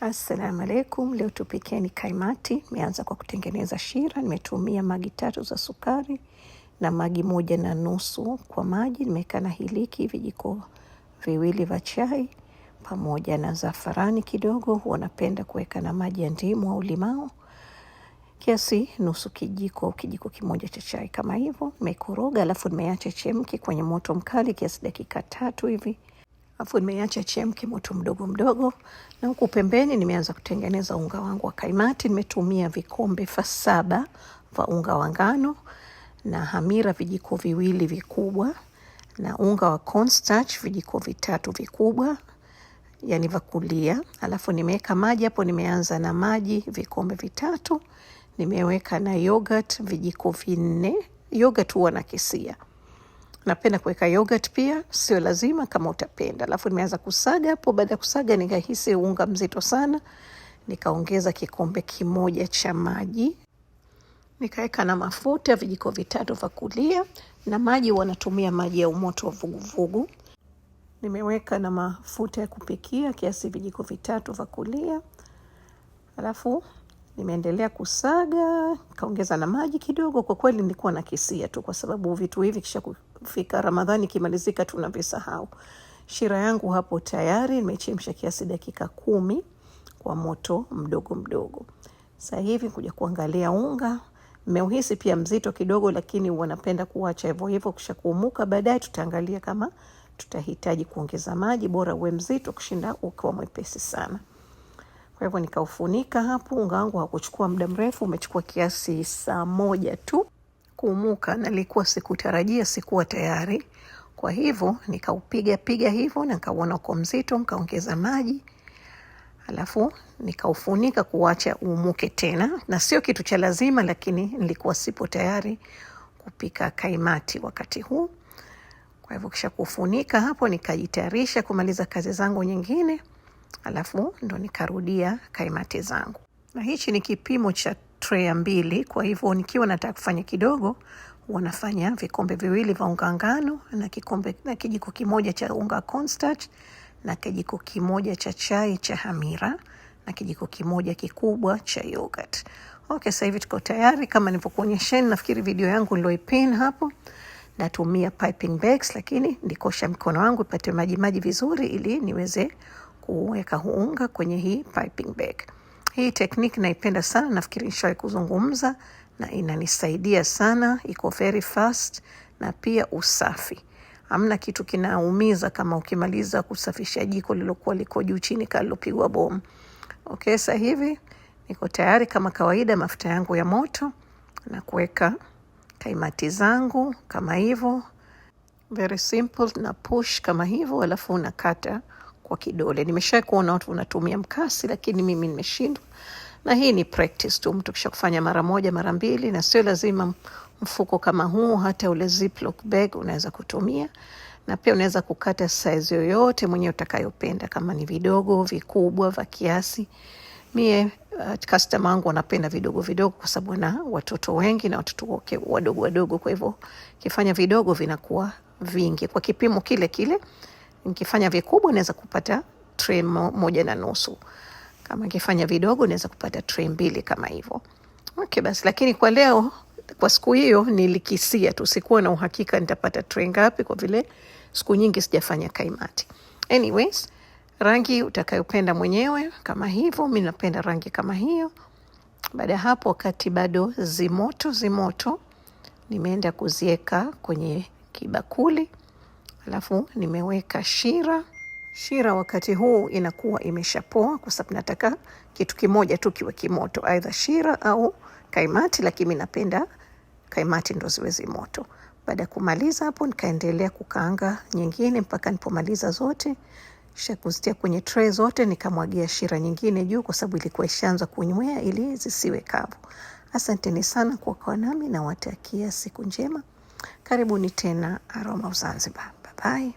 Assalamu alaikum. Leo tupikeni kaimati. Nimeanza kwa kutengeneza shira. Nimetumia magi 3 za sukari na magi 1.5 kwa maji. Nimeweka na hiliki vijiko 2 vya chai pamoja na zafarani kidogo. Huwa napenda kuweka na maji ya ndimu au limao kiasi nusu kijiko kimoja cha chai kama hivyo. Nimekoroga alafu nimeacha chemke kwenye moto mkali kiasi dakika 3 hivi. Alafu nimeacha chemke moto mdogo mdogo, na huku pembeni nimeanza kutengeneza unga wangu wa kaimati. Nimetumia vikombe 7 vya unga wa ngano na hamira vijiko 2 vikubwa na unga wa cornstarch vijiko 3 vikubwa, yani vya kulia. Alafu nimeweka maji hapo, nimeanza na maji vikombe 3. Nimeweka na yogurt vijiko 4. Yogurt huwa na kisia. Napenda kuweka yogurt pia, sio lazima kama utapenda. Alafu nimeanza kusaga hapo. Baada ya kusaga nikahisi unga mzito sana, nikaongeza kikombe 1 cha maji. Nikaweka na mafuta vijiko 3 vya kulia, na maji wanatumia maji ya umoto wa vuguvugu. Nimeweka na mafuta ya kupikia kiasi vijiko 3 vya kulia. Alafu nimeendelea kusaga, kaongeza na maji kidogo. Kwa kweli nilikuwa na kisia tu, kwa sababu vitu hivi kisha kufika Ramadhani kimalizika tunavisahau. Shira yangu hapo tayari, nimechemsha kiasi dakika 10 kwa moto mdogo mdogo. Sasa hivi kuja kuangalia unga, nimeuhisi pia mzito kidogo, lakini wanapenda kuacha hivyo hivyo kisha kuumuka. Baadaye tutaangalia kama tutahitaji kuongeza maji, bora uwe mzito kushinda ukiwa mwepesi sana. Kwa hivyo nikaufunika hapo. Unga wangu hakuchukua muda mrefu, umechukua kiasi saa 1 tu kuumuka, na nilikuwa sikutarajia, sikuwa tayari. Kwa hivyo nikaupiga hivyo na nikaona uko mzito, nikaongeza maji. Alafu nikaufunika kuacha uumuke tena, na sio kitu cha lazima, lakini nilikuwa sipo tayari kupika kaimati wakati huu. Kwa hivyo kisha kufunika hapo, nikajitayarisha kumaliza kazi zangu nyingine. Alafu ndo nikarudia kaimati zangu. Na hichi ni kipimo cha tray 2. Kwa hivyo nikiwa nataka kufanya kidogo, wanafanya vikombe 2 vya unga ngano na kijiko 1 cha unga cornstarch na kijiko 1 cha chai cha hamira na kijiko 1 kikubwa cha yogurt. Okay, sasa hivi tuko tayari kama nilivyokuonyesheni. Nafikiri video yangu niloipin hapo. Natumia piping bags, lakini ndikosha mkono wangu ipate maji vizuri ili niweze kuweka unga kwenye hii piping bag. Hii technique naipenda sana, nafikiri nishawahi kuzungumza, na inanisaidia sana. Iko very fast na pia usafi. Hamna kitu kinaumiza kama ukimaliza kusafisha jiko lilokuwa liko juu chini kalilopigwa bomu. Okay, sasa hivi niko tayari kama kawaida, mafuta yangu ya moto na kuweka kaimati zangu kama hivyo. Very simple, na push kama hivyo, alafu unakata kwa kidole. Nimesha kuona watu wanatumia mkasi, lakini mimi nimeshindwa. Na hii ni practice tu, mtu kisha kufanya mara 1 mara 2, na sio lazima mfuko kama huu, hata ule ziploc bag unaweza kutumia. Na pia unaweza kukata size yoyote mwenyewe utakayopenda, kama ni vidogo, vikubwa, vya kiasi. Mie customer wangu wanapenda vidogo kwa sababu na watoto wengi na watoto wadogo. Kwa hivyo kifanya vidogo vinakuwa vingi kwa kipimo kile. Nikifanya vikubwa naweza kupata tray 1.5. Kama nikifanya vidogo naweza kupata tray 2 kama hivyo. Okay, basi lakini kwa leo, kwa siku hiyo nilikisia tu, sikuwa na uhakika nitapata tray ngapi kwa vile siku nyingi sijafanya kaimati. Anyways, rangi utakayopenda mwenyewe kama hivyo. Mimi napenda rangi kama hiyo. Baada ya hapo, wakati bado zimoto, nimeenda kuzieka kwenye kibakuli. Alafu nimeweka shira wakati huu inakuwa imeshapoa, kwa sababu nataka kitu kimoja tu kiwe kimoto, aidha shira au kaimati, lakini mimi napenda kaimati ndo ziwe zimoto. Baada ya kumaliza hapo, nikaendelea kukaanga nyingine mpaka nipomaliza zote. Kisha kuzitia kwenye tray zote, nikamwagia shira nyingine juu, kwa sababu ilikuwa ishaanza kunywea ili zisiwe kavu. Asanteni sana kwa kuwa nami, na watakia siku njema. Karibuni tena Aroma of Zanzibar. Bye bye.